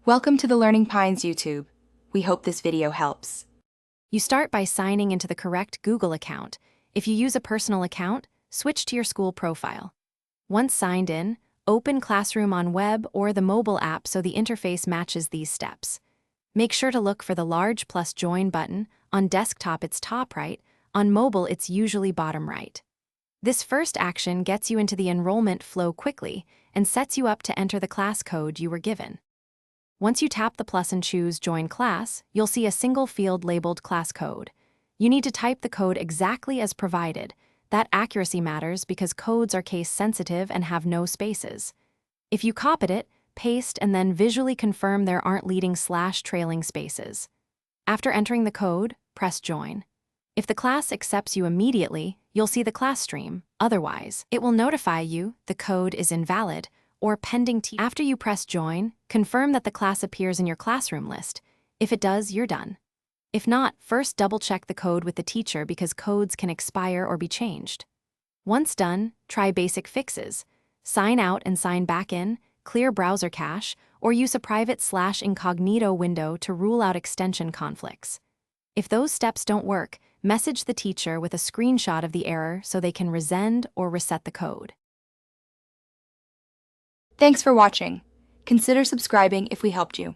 Welcome to the Learning Pines YouTube. We hope this video helps. You start by signing into the correct Google account. If you use a personal account, switch to your school profile. Once signed in, open Classroom on web or the mobile app so the interface matches these steps. Make sure to look for the large plus join button. On desktop it's top right, on mobile it's usually bottom right. This first action gets you into the enrollment flow quickly and sets you up to enter the class code you were given. Once you tap the plus and choose Join Class, you'll see a single field labeled Class Code. You need to type the code exactly as provided. That accuracy matters because codes are case-sensitive and have no spaces. If you copy it, paste, and then visually confirm there aren't leading/trailing spaces. After entering the code, press Join. If the class accepts you immediately, you'll see the class stream. Otherwise, it will notify you the code is invalid or pending. After you press Join, confirm that the class appears in your classroom list. If it does, you're done. If not, first double-check the code with the teacher because codes can expire or be changed. Once done, try basic fixes. Sign out and sign back in, clear browser cache, or use a private/incognito window to rule out extension conflicts. If those steps don't work, message the teacher with a screenshot of the error so they can resend or reset the code. Thanks for watching. Consider subscribing if we helped you.